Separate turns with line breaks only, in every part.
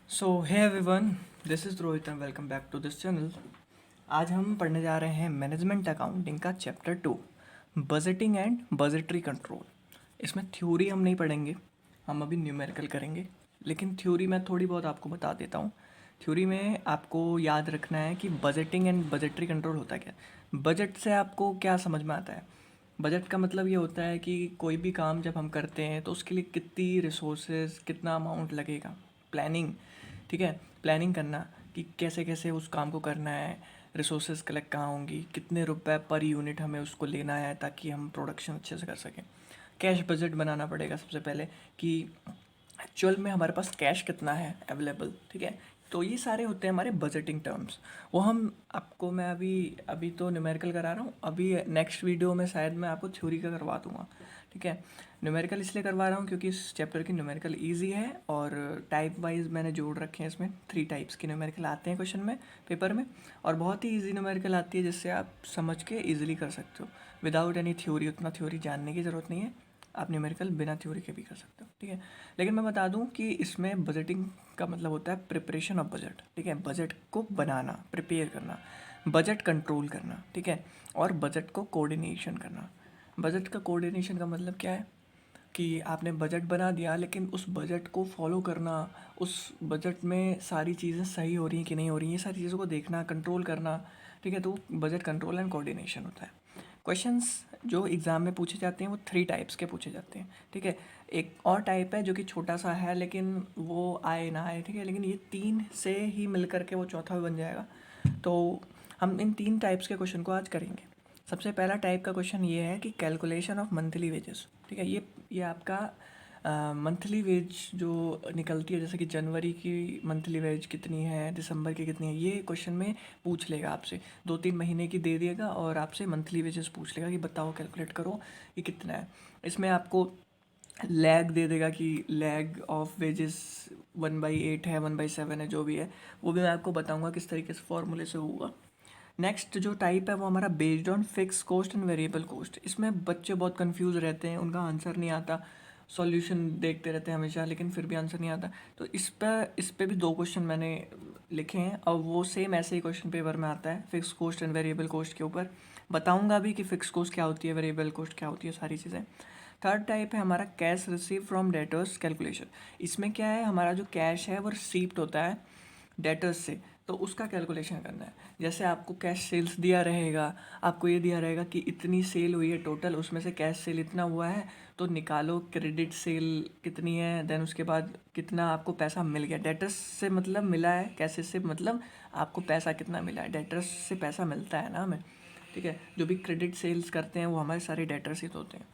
So hey everyone, this is Rohit and welcome back to this channel. आज हम पढ़ने जा रहे हैं मैनेजमेंट अकाउंटिंग का chapter 2, budgeting and budgetary control. इसमें थ्योरी हम नहीं पढ़ेंगे, हम अभी न्यूमेरिकल करेंगे। लेकिन थ्योरी मैं थोड़ी बहुत आपको बता देता हूँ। थ्योरी में आपको याद रखना है कि बजटिंग एंड बजटरी कंट्रोल होता क्या। बजट से आपको क्या समझ में आता है? बजट का मतलब ये होता है कि कोई भी काम जब हम करते हैं तो उसके लिए कितनी रिसोर्सेज, कितना अमाउंट लगेगा। प्लानिंग, ठीक है, प्लानिंग करना कि कैसे कैसे उस काम को करना है, रिसोर्सेज कलेक्ट कहाँ होंगी, कितने रुपए पर यूनिट हमें उसको लेना है ताकि हम प्रोडक्शन अच्छे से कर सकें। कैश बजट बनाना पड़ेगा सबसे पहले कि एक्चुअल में हमारे पास कैश कितना है अवेलेबल, ठीक है। तो ये सारे होते हैं हमारे बजटिंग टर्म्स। वो हम आपको मैं अभी अभी तो न्यूमेरिकल करा रहा हूँ, अभी नेक्स्ट वीडियो में शायद मैं आपको थ्योरी का करवा दूँगा, ठीक है। न्यूमेरिकल इसलिए करवा रहा हूँ क्योंकि इस चैप्टर की न्यूमेरिकल इजी है और टाइप वाइज मैंने जोड़ रखे हैं। इसमें 3 टाइप्स के न्यूमेरिकल आते हैं क्वेश्चन में, पेपर में। और बहुत ही इजी न्यूमेरिकल आती है जिससे आप समझ के इजीली कर सकते हो विदाउट एनी थ्योरी। उतना थ्योरी जानने की ज़रूरत नहीं है, आप न्यूमेरिकल बिना थ्योरी के भी कर सकते हो, ठीक है। लेकिन मैं बता दूं कि इसमें बजटिंग का मतलब होता है प्रिपरेशन ऑफ बजट, ठीक है। बजट को बनाना, प्रिपेयर करना, बजट कंट्रोल करना, ठीक है। और बजट को कोऑर्डिनेशन करना। बजट का कोऑर्डिनेशन का मतलब क्या है कि आपने बजट बना दिया लेकिन उस बजट को फॉलो करना, उस बजट में सारी चीज़ें सही हो रही हैं कि नहीं हो रही हैं, ये सारी चीज़ों को देखना, कंट्रोल करना, ठीक है। तो बजट कंट्रोल एंड कोऑर्डिनेशन होता है। क्वेश्चंस जो एग्ज़ाम में पूछे जाते हैं वो 3 टाइप्स के पूछे जाते हैं, ठीक है। एक और टाइप है जो कि छोटा सा है लेकिन वो आए ना आए, ठीक है, लेकिन ये 3 से ही मिल करके वो चौथा भी बन जाएगा। तो हम इन 3 टाइप्स के क्वेश्चन को आज करेंगे। सबसे पहला टाइप का क्वेश्चन ये है कि कैलकुलेशन ऑफ मंथली वेजेस, ठीक है। ये आपका मंथली वेज जो निकलती है, जैसे कि जनवरी की मंथली वेज कितनी है, दिसंबर की कितनी है, ये क्वेश्चन में पूछ लेगा आपसे। 2-3 महीने की दे देगा और आपसे मंथली वेजेस पूछ लेगा कि बताओ, कैलकुलेट करो ये कितना है। इसमें आपको लैग दे देगा कि लैग ऑफ वेजेस 1/8 है, 1/7 है, जो भी है वो भी मैं आपको बताऊंगा किस तरीके से फॉर्मूले से होगा। नेक्स्ट जो टाइप है वो हमारा based on fix cost and variable cost. इसमें बच्चे बहुत कंफ्यूज रहते हैं, उनका आंसर नहीं आता, सॉल्यूशन देखते रहते हैं हमेशा लेकिन फिर भी आंसर नहीं आता। तो इस पे भी 2 क्वेश्चन मैंने लिखे हैं और वो सेम ऐसे ही क्वेश्चन पेपर में आता है fix cost and variable cost के ऊपर। बताऊंगा भी कि फिक्स कॉस्ट क्या होती है, वेरिएबल कॉस्ट क्या होती है, सारी चीज़ें। थर्ड टाइप है हमारा cash receive from debtors calculation. इसमें क्या है, हमारा जो कैश है वो रिसीव्ड होता है डेटर्स से, तो उसका कैलकुलेशन करना है। जैसे आपको कैश सेल्स दिया रहेगा, आपको ये दिया रहेगा कि इतनी सेल हुई है टोटल, उसमें से कैश सेल इतना हुआ है, तो निकालो क्रेडिट सेल कितनी है, देन उसके बाद कितना आपको पैसा मिल गया। डेटर्स से मतलब मिला है, कैश से मतलब आपको पैसा कितना मिला है। डेटर्स से पैसा मिलता है ना हमें, ठीक है। जो भी क्रेडिट सेल्स करते हैं वो हमारे सारे डेटर्स ही तो होते हैं।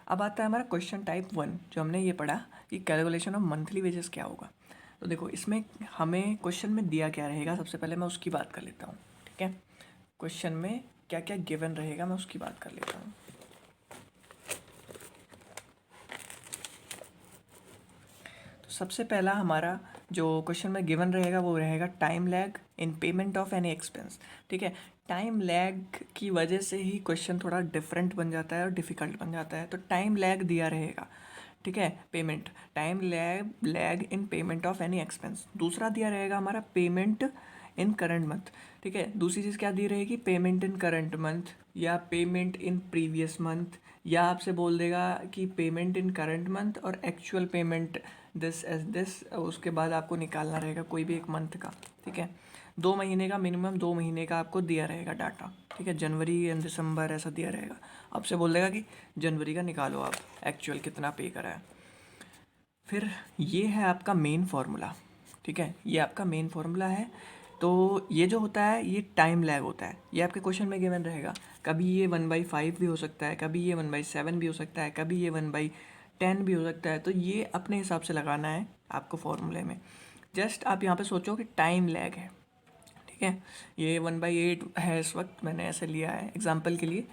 अब आता है हमारा क्वेश्चन टाइप 1, जो हमने ये पढ़ा कि कैलकुलेशन ऑफ मंथली वेजेस क्या होगा। तो देखो इसमें हमें क्वेश्चन में दिया क्या रहेगा, सबसे पहले मैं उसकी बात कर लेता हूँ, ठीक है। क्वेश्चन में क्या क्या गिवन रहेगा मैं उसकी बात कर लेता हूँ। तो सबसे पहला हमारा जो क्वेश्चन में गिवन रहेगा वो रहेगा time lag in payment of any expense, ठीक है। टाइम लैग की वजह से ही क्वेश्चन थोड़ा डिफरेंट बन जाता है और डिफ़िकल्ट बन जाता है। तो टाइम लैग दिया रहेगा, ठीक है, payment, time lag lag in payment of any expense. दूसरा दिया रहेगा हमारा पेमेंट इन करंट मंथ, ठीक है। दूसरी चीज़ क्या दी रहेगी, पेमेंट इन करंट मंथ या पेमेंट इन प्रीवियस मंथ, या आपसे बोल देगा कि पेमेंट इन करंट मंथ और actual payment this as this. उसके बाद आपको निकालना रहेगा कोई भी एक मंथ का, ठीक है। 2 महीने का, मिनिमम 2 महीने का आपको दिया रहेगा डाटा, ठीक है। जनवरी एंड दिसंबर ऐसा दिया रहेगा, आपसे बोल देगा कि जनवरी का निकालो आप एक्चुअल कितना पे करा है। फिर ये है आपका मेन फार्मूला, ठीक है, ये आपका मेन फार्मूला है। तो ये जो होता है ये टाइम लैग होता है, ये आपके क्वेश्चन में गिवन रहेगा। कभी ये 1/5 भी हो सकता है, कभी ये 1/7 भी हो सकता है, कभी ये 1/10 भी हो सकता है। तो ये अपने हिसाब से लगाना है आपको फॉर्मूले में। जस्ट आप यहाँ पे सोचो कि टाइम लैग है, ठीक है। ये 1/8 है, इस वक्त मैंने ऐसे लिया है एग्जाम्पल के लिए।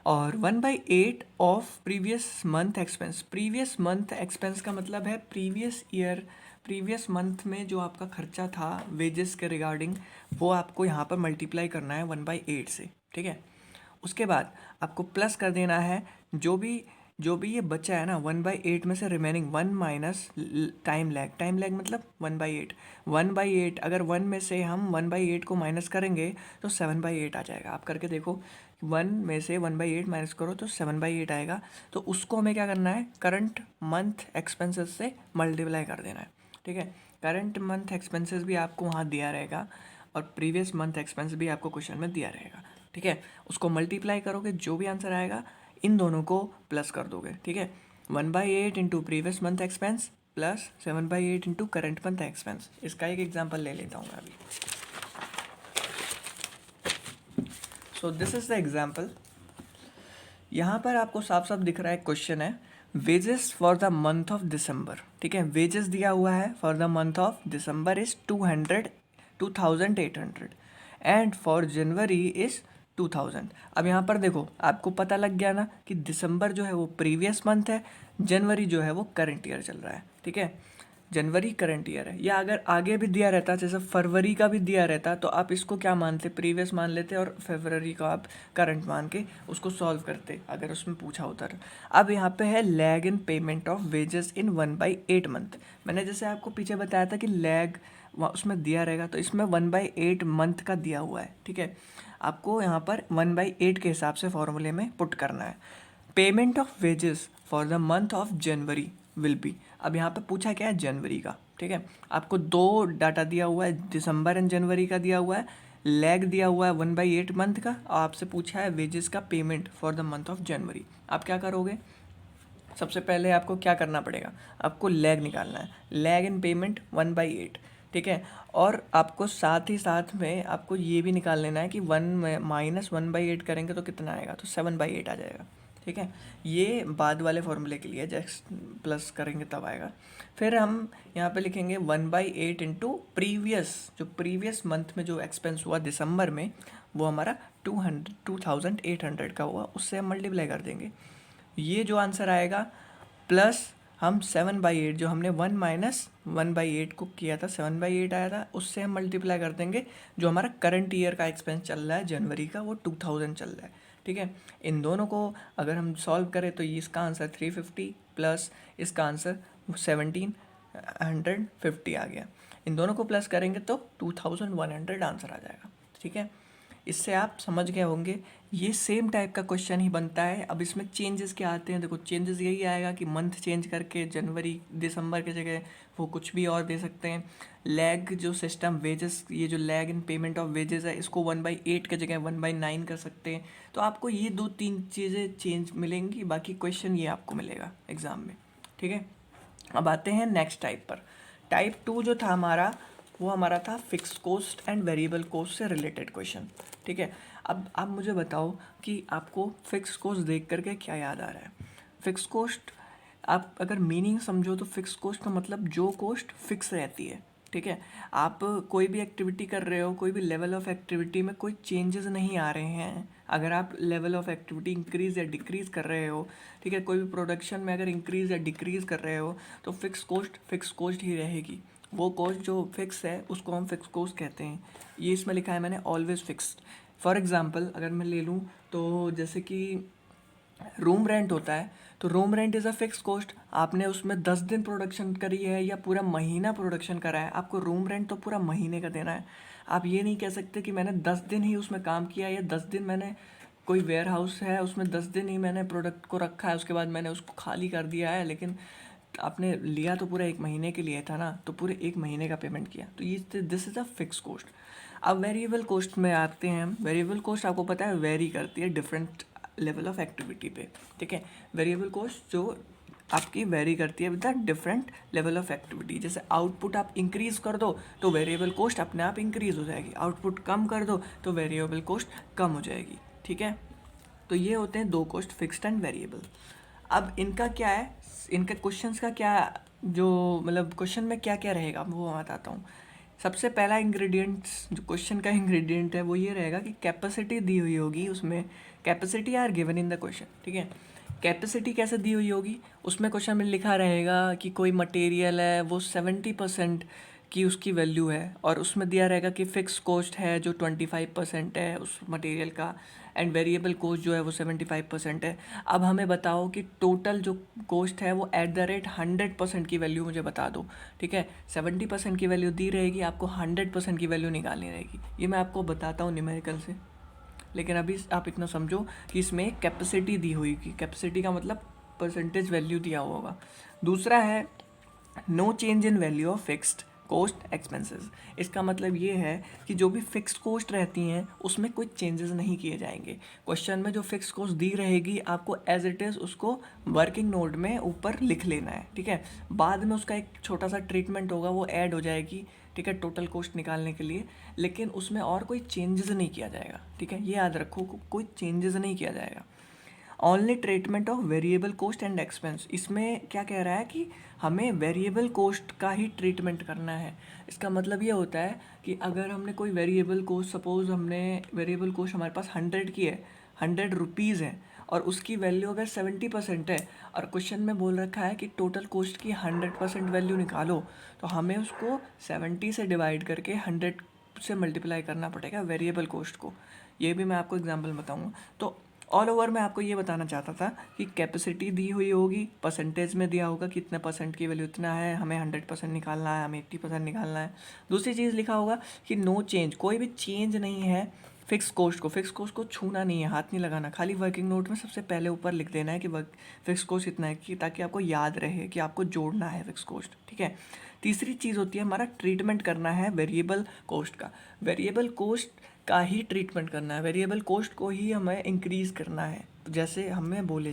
और 1/8 of previous month expense. Previous month expense का मतलब है प्रीवियस ईयर, प्रीवियस मंथ में जो आपका खर्चा था वेजेस के रिगार्डिंग, वो आपको यहाँ पर मल्टीप्लाई करना है 1/8 से, ठीक है। उसके बाद आपको प्लस कर देना है जो भी जो भी ये बचा है ना 1/8 में से रिमेनिंग 1 माइनस टाइम लैग मतलब 1/8। 1/8 अगर 1 में से हम 1/8 को माइनस करेंगे तो 7/8 आ जाएगा। आप करके देखो, 1 में से 1/8 माइनस करो तो 7/8 आएगा। तो उसको हमें क्या करना है, करंट मंथ एक्सपेंसेस से मल्टीप्लाई कर देना है। ठीक है, करंट मंथ एक्सपेंसेस भी आपको वहाँ दिया रहेगा और प्रीवियस मंथ एक्सपेंस भी आपको क्वेश्चन में दिया रहेगा। ठीक है, उसको मल्टीप्लाई करोगे, जो भी आंसर आएगा इन दोनों को प्लस कर दोगे। ठीक है, 1/8 into previous month expense plus 7/8 into current month expense. इसका एक एग्जाम्पल ले लेता हूँ मैं अभी। So this is the example. यहाँ पर आपको साफ साफ दिख रहा है, क्वेश्चन है wages for the month of December. ठीक है, वेजेस दिया हुआ है for the month of December is 2,800 and for January is 2,000। अब यहाँ पर देखो, आपको पता लग गया ना कि दिसंबर जो है वो प्रीवियस मंथ है, जनवरी जो है वो करंट ईयर चल रहा है। ठीक है, जनवरी करंट ईयर है। या अगर आगे भी दिया रहता, जैसे फरवरी का भी दिया रहता, तो आप इसको क्या मानते, प्रीवियस मान लेते और फरवरी को आप करंट मान के उसको सॉल्व करते, अगर उसमें पूछा होता। अब यहाँ पे है lag in payment of wages in 1/8 month. मैंने जैसे आपको पीछे बताया था कि लैग उसमें दिया रहेगा, तो इसमें 1/8 मंथ का दिया हुआ है। ठीक है, आपको यहाँ पर 1/8 के हिसाब से फॉर्मूले में पुट करना है। Payment of wages for the month of January will be. अब यहाँ पे पूछा क्या है, जनवरी का। ठीक है, आपको दो डाटा दिया हुआ है, दिसंबर एंड जनवरी का दिया हुआ है, लैग दिया हुआ है 1/8 मंथ का, और आपसे पूछा है वेजेस का payment for the month of January. आप क्या करोगे, सबसे पहले आपको क्या करना पड़ेगा, आपको लैग निकालना है, लैग इन पेमेंट 1/8। ठीक है, और आपको साथ ही साथ में आपको ये भी निकाल लेना है कि 1 माइनस 1/8 करेंगे तो कितना आएगा, तो 7/8 आ जाएगा। ठीक है, ये बाद वाले फॉर्मूले के लिए, जस्ट प्लस करेंगे तब आएगा। फिर हम यहाँ पे लिखेंगे 1/8 इंटू प्रीवियस, जो प्रीवियस मंथ में जो एक्सपेंस हुआ दिसंबर में, वो हमारा 2,800 का हुआ, उससे हम मल्टीप्लाई कर देंगे। ये जो आंसर आएगा प्लस हम 7/8, जो हमने 1 माइनस 1/8 को किया था, 7/8 आया था, उससे हम मल्टीप्लाई कर देंगे। जो हमारा करंट ईयर का एक्सपेंस चल रहा है जनवरी का, वो 2,000 चल रहा है। ठीक है, इन दोनों को अगर हम सॉल्व करें तो इसका आंसर 350 प्लस इसका आंसर 1,750 आ गया। इन दोनों को प्लस करेंगे तो 2,100 आंसर आ जाएगा। ठीक है, इससे आप समझ गए होंगे, ये सेम टाइप का क्वेश्चन ही बनता है। अब इसमें चेंजेस क्या आते हैं, देखो चेंजेस यही आएगा कि मंथ चेंज करके जनवरी दिसंबर की जगह वो कुछ भी और दे सकते हैं। लैग जो सिस्टम वेजेस, ये जो lag in payment of wages है, इसको 1/8 की जगह 1/9 कर सकते हैं। तो आपको ये 2-3 चीज़ें चेंज मिलेंगी, बाकी क्वेश्चन ये आपको मिलेगा एग्ज़ाम में। ठीक है, अब आते हैं नेक्स्ट टाइप पर। टाइप 2 जो था हमारा, वो हमारा था fix cost and variable cost से रिलेटेड क्वेश्चन। ठीक है, अब आप मुझे बताओ कि आपको फिक्स कॉस्ट देख करके क्या याद आ रहा है। फिक्स कॉस्ट, आप अगर मीनिंग समझो तो फिक्स कॉस्ट का मतलब जो कॉस्ट फिक्स रहती है। ठीक है, आप कोई भी एक्टिविटी कर रहे हो, कोई भी लेवल ऑफ एक्टिविटी में कोई चेंजेस नहीं आ रहे हैं, अगर आप लेवल ऑफ एक्टिविटी इंक्रीज़ या डिक्रीज़ कर रहे हो, ठीक है, कोई भी प्रोडक्शन में अगर इंक्रीज़ या डिक्रीज़ कर रहे हो, तो फिक्स कॉस्ट ही रहेगी। वो कॉस्ट जो फिक्स है उसको हम फिक्स कॉस्ट कहते हैं। ये इसमें लिखा है मैंने ऑलवेज फिक्स्ड। फॉर एग्जांपल अगर मैं ले लूँ तो जैसे कि रूम रेंट होता है, तो room rent is a fix cost. आपने उसमें 10 दिन प्रोडक्शन करी है या पूरा महीना प्रोडक्शन करा है, आपको रूम रेंट तो पूरा महीने का देना है। आप ये नहीं कह सकते कि मैंने 10 दिन ही उसमें काम किया, या 10 दिन मैंने कोई वेयर हाउस है उसमें 10 दिन ही मैंने प्रोडक्ट को रखा है, उसके बाद मैंने उसको खाली कर दिया है, लेकिन आपने लिया तो पूरा 1 महीने के लिए था ना, तो पूरे 1 महीने का पेमेंट किया, तो ये this is a fix cost. अब वेरिएबल कॉस्ट में आते हैं हम। वेरिएबल कॉस्ट आपको पता है वेरी करती है डिफरेंट लेवल ऑफ एक्टिविटी पे। ठीक है, वेरिएबल कॉस्ट जो आपकी वेरी करती है with the different level of activity. जैसे आउटपुट आप इंक्रीज कर दो तो वेरिएबल कॉस्ट अपने आप इंक्रीज हो जाएगी, आउटपुट कम कर दो तो वेरिएबल कॉस्ट कम हो जाएगी। ठीक है, तो ये होते हैं दो कॉस्ट, फिक्स्ड एंड वेरिएबल। अब इनका क्या है, इनके क्वेश्चंस का क्या, जो मतलब क्वेश्चन में क्या क्या रहेगा वो मैं बताता हूँ। सबसे पहला इंग्रेडिएंट्स, जो क्वेश्चन का इंग्रेडिएंट है वो ये रहेगा कि कैपेसिटी दी हुई होगी, उसमें capacity are given in the question. ठीक है, कैपेसिटी कैसे दी हुई होगी, उसमें क्वेश्चन में लिखा रहेगा कि कोई मटेरियल है वो 70% की उसकी वैल्यू है, और उसमें दिया रहेगा कि फ़िक्स कॉस्ट है जो 25% है उस मटेरियल का, एंड वेरिएबल कॉस्ट जो है वो 75% है। अब हमें बताओ कि टोटल जो कॉस्ट है वो एट द रेट 100% की वैल्यू मुझे बता दो। ठीक है, 70% की वैल्यू दी रहेगी, आपको 100% की वैल्यू निकालनी रहेगी। ये मैं आपको बताता हूँ न्यूमेरिकल से, लेकिन अभी आप इतना समझो कि इसमें एक कैपेसिटी दी हुई की, कैपेसिटी का मतलब परसेंटेज वैल्यू दिया हुआ होगा। दूसरा है no change in value of fixed cost expenses. इसका मतलब ये है कि जो भी फिक्स्ड कॉस्ट रहती हैं उसमें कोई चेंजेस नहीं किए जाएंगे। क्वेश्चन में जो फिक्स्ड कॉस्ट दी रहेगी आपको एज इट इज़ उसको वर्किंग नोट में ऊपर लिख लेना है। ठीक है, बाद में उसका एक छोटा सा ट्रीटमेंट होगा, वो ऐड हो जाएगी। ठीक है, टोटल कॉस्ट निकालने के लिए, लेकिन उसमें और कोई चेंजेस नहीं किया जाएगा। ठीक है, ये याद रखो, कोई चेंजेस नहीं किया जाएगा। Only treatment of variable cost and expense. इसमें क्या कह रहा है कि हमें वेरिएबल कॉस्ट का ही ट्रीटमेंट करना है। इसका मतलब ये होता है कि अगर हमने कोई वेरिएबल कॉस्ट, सपोज हमने वेरिएबल कॉस्ट हमारे पास 100 की है, 100 रुपीज़ है, और उसकी वैल्यू अगर 70% है, और क्वेश्चन में बोल रखा है कि टोटल कॉस्ट की 100% वैल्यू निकालो, तो हमें उसको 70 से डिवाइड करके 100 से मल्टीप्लाई करना पड़ेगा वेरिएबल कॉस्ट को। ये भी मैं आपको एग्जांपल बताऊंगा। तो ऑल ओवर मैं आपको ये बताना चाहता था कि कैपेसिटी दी हुई होगी, परसेंटेज में दिया होगा कितने परसेंट की वैल्यू इतना है, हमें 100% निकालना है, हमें 80% निकालना है। दूसरी चीज़ लिखा होगा कि नो चेंज, कोई भी चेंज नहीं है फिक्स कॉस्ट को, फिक्स कॉस्ट को छूना नहीं है, हाथ नहीं लगाना, खाली वर्किंग नोट में सबसे पहले ऊपर लिख देना है कि फिक्स कॉस्ट इतना है, कि ताकि आपको याद रहे कि आपको जोड़ना है फिक्स कॉस्ट। ठीक है, तीसरी चीज़ होती है हमारा ट्रीटमेंट करना है वेरिएबल कॉस्ट का। वेरिएबल कॉस्ट का ही ट्रीटमेंट करना है, वेरिएबल कॉस्ट को ही हमें इंक्रीज़ करना है। तो जैसे हमें बोला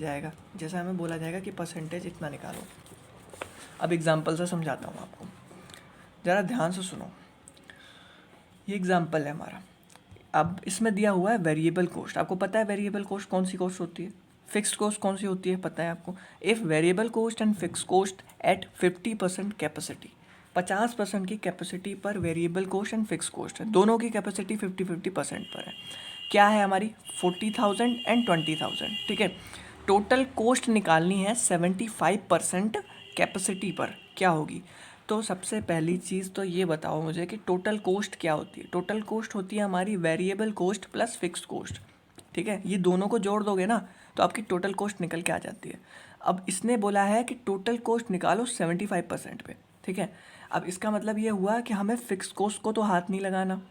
जाएगा कि परसेंटेज इतना निकालो। अब एग्जांपल से समझाता हूँ आपको, ज़रा ध्यान से सुनो। ये एग्जांपल है हमारा। अब इसमें दिया हुआ है वेरिएबल कॉस्ट। आपको पता है वेरिएबल कॉस्ट कौन सी कॉस्ट होती है, फिक्स्ड कॉस्ट कौन सी होती है, पता है आपको। If variable cost and fix cost at 50% capacity, 50% की कैपेसिटी पर variable cost and fix cost है, दोनों की कैपेसिटी 50-50% पर है। क्या है हमारी 40,000 एंड 20,000। ठीक है, टोटल कॉस्ट निकालनी है 75% कैपेसिटी पर, क्या होगी। तो सबसे पहली चीज़ तो ये बताओ मुझे कि टोटल कॉस्ट क्या होती है। टोटल कॉस्ट होती है हमारी variable cost plus fix cost. ठीक है, ये दोनों को जोड़ दोगे ना तो आपकी टोटल कॉस्ट निकल के आ जाती है। अब इसने बोला है कि टोटल कॉस्ट निकालो 75% पे। ठीक है, अब इसका मतलब ये हुआ कि हमें फिक्स कॉस्ट को तो हाथ नहीं लगाना,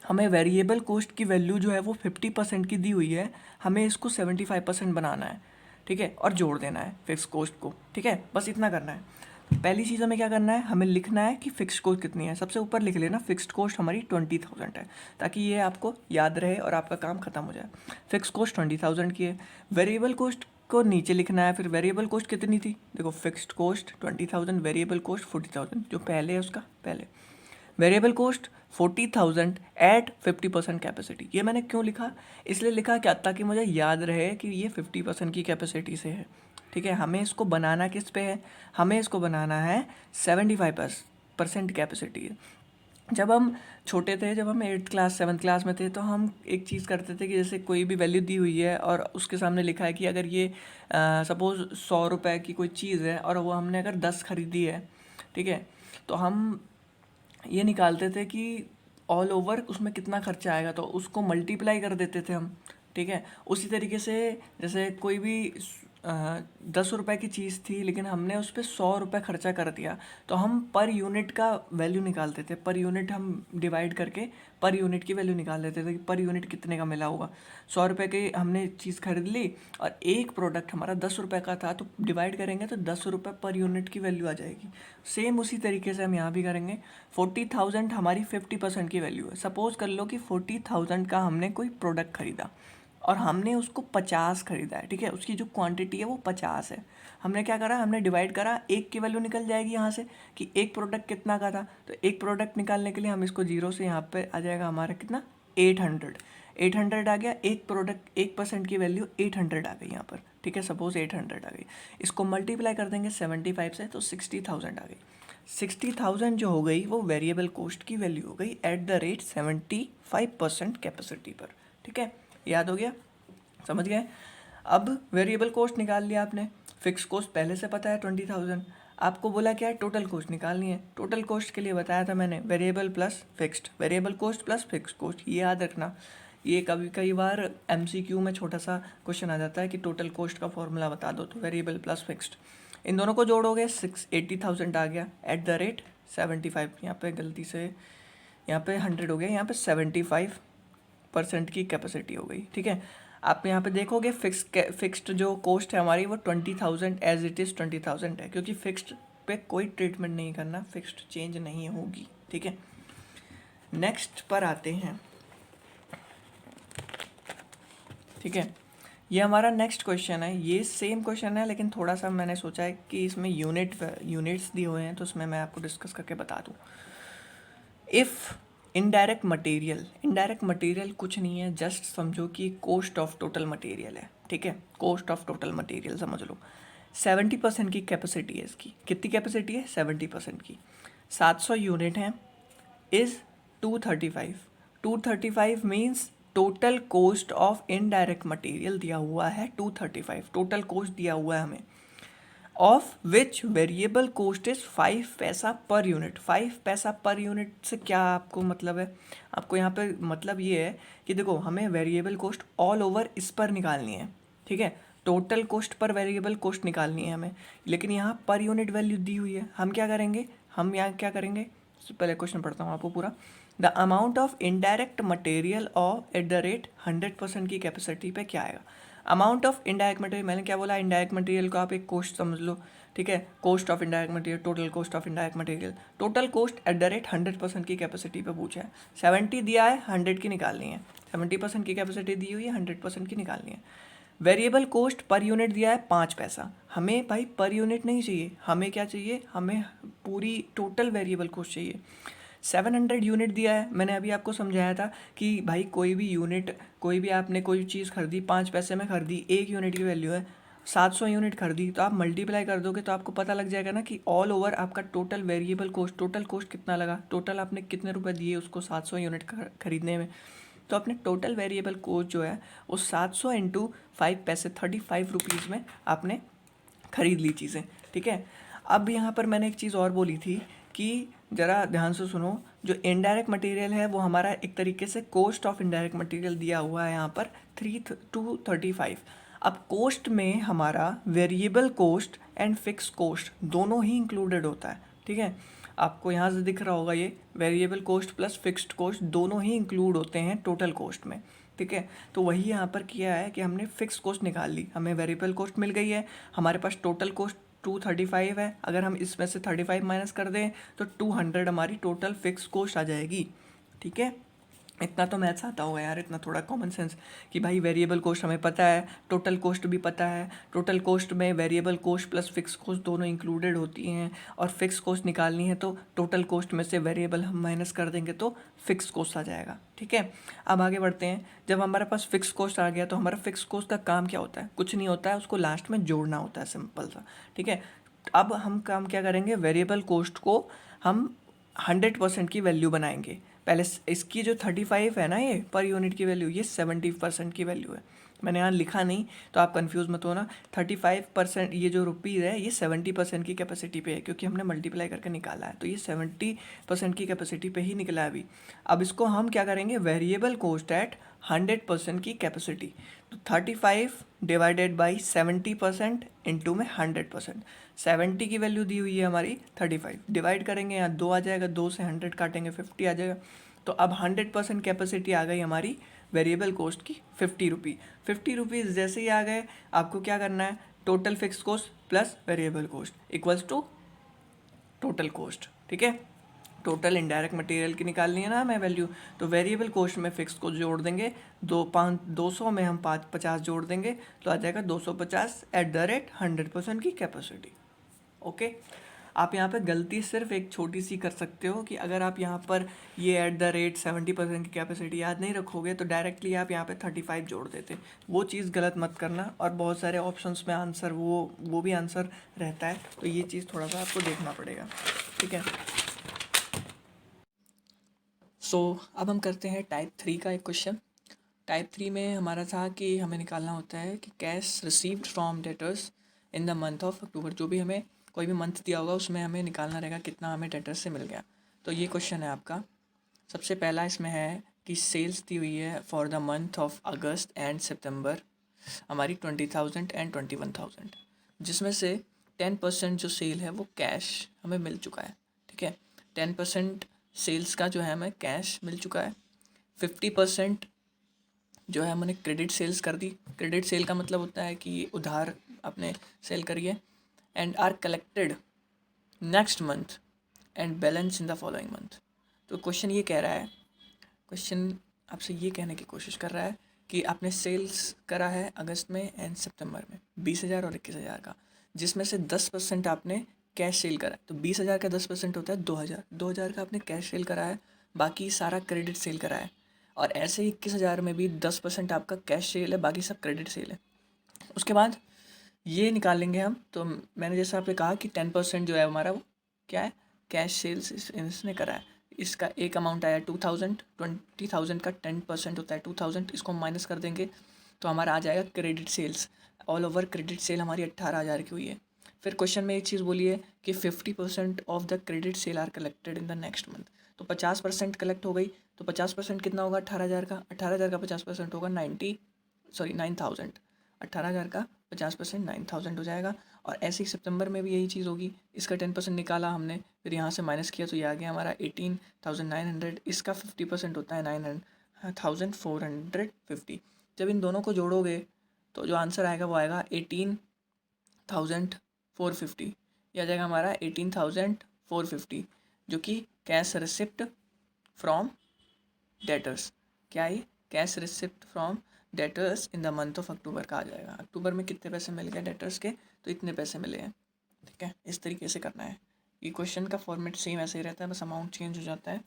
हमें वेरिएबल कॉस्ट की वैल्यू जो है वो 50% की दी हुई है, हमें इसको 75% बनाना है। ठीक है, और जोड़ देना है फिक्स कॉस्ट को। ठीक है, बस इतना करना है। पहली चीज़ हमें क्या करना है, हमें लिखना है कि फिक्स्ड कॉस्ट कितनी है। सबसे ऊपर लिख लेना फिक्स्ड कॉस्ट हमारी 20,000 है, ताकि ये आपको याद रहे और आपका काम खत्म हो जाए। फिक्स कॉस्ट 20,000 की है। वेरिएबल कॉस्ट को नीचे लिखना है। फिर वेरिएबल कॉस्ट कितनी थी, देखो फिक्स्ड कॉस्ट 20,000, वेरिएबल कॉस्ट 40,000, जो पहले है उसका पहले। Variable cost 40,000 at 50% capacity. ये मैंने क्यों लिखा, इसलिए लिखा क्या, ताकि मुझे याद रहे कि ये 50% की कैपेसिटी से है। ठीक है, हमें इसको बनाना किस पे है, हमें इसको बनाना है 75% कैपेसिटी है। जब हम छोटे थे, जब हम 8th क्लास 7th क्लास में थे, तो हम एक चीज़ करते थे कि जैसे कोई भी वैल्यू दी हुई है और उसके सामने लिखा है कि अगर ये सपोज़ 100 रुपये की कोई चीज़ है और वो हमने अगर 10 खरीदी है, ठीक है, तो हम ये निकालते थे कि ऑल ओवर उसमें कितना खर्चा आएगा, तो उसको मल्टीप्लाई कर देते थे हम। ठीक है, उसी तरीके से जैसे कोई भी 10 रुपए की चीज़ थी लेकिन हमने उस पर 100 रुपये खर्चा कर दिया, तो हम पर यूनिट का वैल्यू निकालते थे। पर यूनिट हम डिवाइड करके पर यूनिट की वैल्यू निकाल लेते थे कि पर यूनिट कितने का मिला होगा। 100 रुपये की हमने चीज़ खरीद ली और एक प्रोडक्ट हमारा 10 रुपये का था, तो डिवाइड करेंगे तो 10 रुपये पर यूनिट की वैल्यू आ जाएगी। सेम उसी तरीके से हम यहाँ भी करेंगे। 40,000 हमारी 50% की वैल्यू है। सपोज़ कर लो कि 40,000 का हमने कोई प्रोडक्ट खरीदा और हमने उसको 50 खरीदा है। ठीक है, उसकी जो क्वांटिटी है वो 50 है। हमने क्या करा, हमने डिवाइड करा, एक की वैल्यू निकल जाएगी यहाँ से कि एक प्रोडक्ट कितना का था। तो एक प्रोडक्ट निकालने के लिए हम इसको 0 से यहाँ पे आ जाएगा हमारा कितना, 800 आ गया। एक प्रोडक्ट 1% की वैल्यू 800 आ गई यहाँ पर। ठीक है, सपोज 800 आ गई, इसको मल्टीप्लाई कर देंगे 75 से तो 60,000 आ गई। 60,000 जो हो गई वो वेरिएबल कॉस्ट की वैल्यू हो गई एट द रेट 75% कैपेसिटी पर। ठीक है, याद हो गया, समझ गए। अब वेरिएबल कॉस्ट निकाल लिया आपने, फिक्स कॉस्ट पहले से पता है 20,000। आपको बोला क्या है, टोटल कॉस्ट निकालनी है। टोटल कॉस्ट के लिए बताया था मैंने variable plus fixed, variable cost plus fixed cost, ये याद रखना। ये कभी कई बार एमसीक्यू में छोटा सा क्वेश्चन आ जाता है कि टोटल कॉस्ट का फॉर्मूला बता दो, तो वेरिएबल प्लस फिक्स्ड, इन दोनों को जोड़ोगे 80,000 आ गया एट द रेट 75। यहाँ पे गलती से यहाँ पे 100 हो गया, यहाँ पे 75% की कैपेसिटी हो गई, ठीक है। आप यहाँ पे देखोगे फिक्स्ड जो कॉस्ट है हमारी वो 20,000 एज इट इज़ 20,000 है, क्योंकि फिक्स्ड पे कोई ट्रीटमेंट नहीं करना, फिक्स्ड चेंज नहीं होगी, ठीक है। नेक्स्ट पर आते हैं, ठीक है। ये हमारा नेक्स्ट क्वेश्चन है, ये सेम क्वेश्चन है लेकिन थोड़ा सा मैंने सोचा है कि इसमें यूनिट्स दिए हुए हैं तो उसमें मैं आपको डिस्कस करके बता दूँ। इफ़ इनडायरेक्ट मटेरियल कुछ नहीं है, जस्ट समझो कि कॉस्ट ऑफ टोटल मटेरियल है, ठीक है। कॉस्ट ऑफ टोटल मटेरियल समझ लो, 70% की कैपेसिटी है इसकी। कितनी कैपेसिटी है? 70% की। 700 यूनिट हैं, is 235। 235 means total cost of indirect material दिया हुआ है 235, टोटल कॉस्ट दिया हुआ है हमें, of which variable cost is 5 पैसा पर यूनिट। 5 पैसा पर यूनिट से क्या आपको मतलब है? आपको यहाँ पे मतलब ये है कि देखो हमें वेरिएबल कॉस्ट ऑल ओवर इस पर निकालनी है, ठीक है। Total cost per variable cost निकालनी है हमें, लेकिन यहाँ पर यूनिट वैल्यू दी हुई है। हम क्या करेंगे, हम यहाँ क्या करेंगे, पहले क्वेश्चन पढ़ता हूँ आपको पूरा। The amount of indirect material of at the rate 100% की कैपेसिटी पे क्या आएगा? अमाउंट ऑफ इनडायरेक्ट मटेरियल, मैंने क्या बोला, इनडायरेक्ट मटेरियल को आप एक कॉस्ट समझ लो, ठीक है। Cost of indirect material, total cost of indirect material, total cost at the rate 100% की कैपेसिटी पे पूछा है। 70 दिया है, 100 की निकालनी है। 70% की कैपेसिटी दी हुई है, 100% की निकालनी है। वेरिएबल कॉस्ट पर यूनिट दिया है 5 पैसा। हमें भाई पर यूनिट नहीं चाहिए, हमें क्या चाहिए, हमें पूरी टोटल वेरिएबल कॉस्ट चाहिए। 700 यूनिट दिया है, मैंने अभी आपको समझाया था कि भाई कोई भी यूनिट, कोई भी आपने कोई चीज़ खरीदी 5 पैसे में खरीदी, 1 यूनिट की वैल्यू है। 700 यूनिट खरीदी तो आप मल्टीप्लाई कर दोगे तो आपको पता लग जाएगा ना कि ऑल ओवर आपका total variable cost, total cost कितना लगा, टोटल आपने कितने रुपए दिए उसको 700 यूनिट खरीदने में। तो अपने टोटल वेरिएबल कॉस्ट जो है वो 700 इंटू 5 पैसे 35 रुपीज़ में आपने खरीद ली चीज़ें, ठीक है। अब यहाँ पर मैंने एक चीज़ और बोली थी कि ज़रा ध्यान से सुनो, जो इनडायरेक्ट मटेरियल है वो हमारा एक तरीके से कॉस्ट ऑफ इनडायरेक्ट मटेरियल दिया हुआ है यहाँ पर 235। अब कॉस्ट में हमारा variable cost and fix cost दोनों ही इंक्लूडेड होता है, ठीक है। आपको यहाँ से दिख रहा होगा ये variable cost plus fixed cost दोनों ही इंक्लूड होते हैं टोटल कॉस्ट में, ठीक है। तो वही यहाँ पर किया है कि हमने फिक्स कॉस्ट निकाल ली, हमें वेरिएबल कॉस्ट मिल गई है, हमारे पास टोटल कॉस्ट 235 है। अगर हम इसमें से 35 माइनस कर दें तो 200 हमारी टोटल फिक्स कॉस्ट आ जाएगी, ठीक है। इतना तो मैथ्स आता होगा यार, इतना थोड़ा कॉमन सेंस कि भाई वेरिएबल कॉस्ट हमें पता है, टोटल कॉस्ट भी पता है। टोटल कॉस्ट में variable cost plus fix cost दोनों इंक्लूडेड होती हैं, और फिक्स कॉस्ट निकालनी है तो टोटल कॉस्ट में से वेरिएबल हम माइनस कर देंगे तो फिक्स कॉस्ट आ जाएगा, ठीक है। अब आगे बढ़ते हैं। जब हमारे पास फिक्स कॉस्ट आ गया तो हमारा फिक्स कॉस्ट का काम क्या होता है? कुछ नहीं होता है, उसको लास्ट में जोड़ना होता है, सिंपल सा, ठीक है। अब हम काम क्या करेंगे, वेरिएबल कॉस्ट को हम 100% की वैल्यू बनाएंगे। पहले इसकी जो 35 है ना ये पर यूनिट की वैल्यू, ये 70% की वैल्यू है। मैंने यहाँ लिखा नहीं तो आप कंफ्यूज मत होना। 35% ये जो रुपीज़ है ये 70% की कैपेसिटी पे है, क्योंकि हमने मल्टीप्लाई करके निकाला है, तो ये 70% की कैपेसिटी पे ही निकला है अभी। अब इसको हम क्या करेंगे, वेरिएबल कॉस्ट एट 100% की कैपेसिटी, तो 35 डिवाइडेड बाई 70% इंटू में 100%। 70 की वैल्यू दी हुई है हमारी 35, डिवाइड करेंगे, यहाँ 2 आ जाएगा, 2 से 100 काटेंगे 50 आ जाएगा। तो अब 100% कैपेसिटी आ गई हमारी वेरिएबल कॉस्ट की 50 रुपी। 50 रुपीज़ जैसे ही आ गए, आपको क्या करना है, total fix cost plus variable cost equals to total cost, ठीक है। टोटल इनडायरेक्ट मटेरियल की निकालनी है ना हमें वैल्यू, तो वेरिएबल कॉस्ट में फिक्स को जोड़ देंगे, 200 में हम 50 जोड़ देंगे तो आ जाएगा 250 एट द रेट 100% की कैपेसिटी, ओके। आप यहाँ पे गलती सिर्फ एक छोटी सी कर सकते हो कि अगर आप यहाँ पर ये एट द रेट 70% की कैपेसिटी याद नहीं रखोगे तो डायरेक्टली आप यहाँ पे 35 जोड़ देते, वो चीज़ गलत मत करना। और बहुत सारे ऑप्शंस में आंसर वो भी आंसर रहता है, तो ये चीज़ थोड़ा सा आपको देखना पड़ेगा, ठीक है। अब हम करते हैं टाइप 3 का एक क्वेश्चन। टाइप 3 में हमारा था कि हमें निकालना होता है कि cash received from debtors in the month of October, जो भी हमें कोई भी मंथ दिया होगा उसमें हमें निकालना रहेगा कितना हमें डेटर्स से मिल गया। तो ये क्वेश्चन है आपका। सबसे पहला इसमें है कि सेल्स दी हुई है for the month of August and September हमारी 20,000 एंड 21,000, जिसमें से 10% जो सेल है वो कैश हमें मिल चुका है। ठीक है, 10% सेल्स का जो है हमें कैश मिल चुका है। 50% जो है हमने क्रेडिट सेल्स कर दी। क्रेडिट सेल का मतलब होता है कि उधार आपने सेल करी है। And are collected next month and balance in the following month. तो क्वेश्चन ये कह रहा है, क्वेश्चन आपसे ये कहने की कोशिश कर रहा है कि आपने सेल्स करा है अगस्त में एंड सितंबर में 20,000 और 21,000 का, जिसमें से 10% आपने कैश सेल करा है। तो 20,000 का 10% होता है 2,000। 2,000 का आपने कैश सेल करा है, बाकी सारा क्रेडिट सेल करा है। और ऐसे ही 21,000 में भी 10% आपका कैश सेल है, बाकी सब क्रेडिट सेल है। उसके बाद ये निकालेंगे हम। तो मैंने जैसे आपने कहा कि 10% जो है हमारा वो क्या है, कैश सेल्स इसने करा है। इसका एक अमाउंट आया 2,000। 20,000 का 10% होता है 2,000, इसको माइनस कर देंगे तो हमारा आ जाएगा credit sales. All over credit sale हमारी 18,000 की हुई है। फिर क्वेश्चन में एक चीज़ बोली है कि 50% of the credit sale are collected in the next month. तो 50% कलेक्ट हो गई। तो 50% कितना होगा 18,000 का? 18,000 का 50% होगा 9,000। 18,000 का 50% 9,000 हो जाएगा। और ऐसे ही सितंबर में भी यही चीज़ होगी। इसका 10% निकाला हमने, फिर यहाँ से माइनस किया तो ये आ गया हमारा 18,900। इसका 50% होता है 9,450। जब इन दोनों को जोड़ोगे तो जो आंसर आएगा वो आएगा 18,450। यह आ जाएगा हमारा 18,450, जो कि कैश रिसिप्ट फ्रॉम डेटर्स। क्या है? Cash receipt from debtors in the month of October का आ जाएगा। अक्टूबर में कितने पैसे मिल गए डेटर्स के? तो इतने पैसे मिले हैं। ठीक है, इस तरीके से करना है। ये क्वेश्चन का फॉर्मेट सेम ऐसे ही रहता है, बस अमाउंट चेंज हो जाता है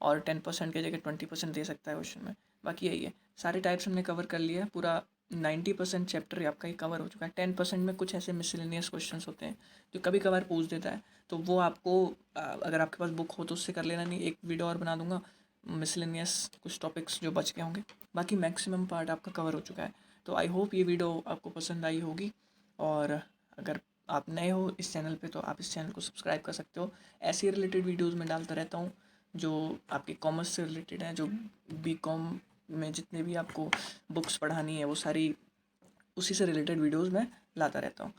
और 10% की जगह 20% दे सकता है क्वेश्चन में। बाकी यही है, सारे टाइप्स हमने कवर कर लिया है। पूरा 90% चैप्टर आपका ही कवर हो चुका है। 10% में कुछ ऐसे मिसलेनियस क्वेश्चंस होते हैं जो कभी कभार पूछ देता है, तो वो आपको अगर आपके पास बुक हो तो उससे कर लेना। नहीं, एक वीडियो और बना दूंगा मिसलेनियस कुछ टॉपिक्स जो बच गए होंगे। बाकी मैक्सिमम पार्ट आपका कवर हो चुका है। तो आई होप ये वीडियो आपको पसंद आई होगी। और अगर आप नए हो इस चैनल पे तो आप इस चैनल को सब्सक्राइब कर सकते हो। ऐसे रिलेटेड वीडियोस मैं डालता रहता हूँ जो आपके कॉमर्स से रिलेटेड हैं। जो बीकॉम में जितने भी आपको बुक्स पढ़ानी है वो सारी उसी से रिलेटेड वीडियोस मैं लाता रहता हूँ।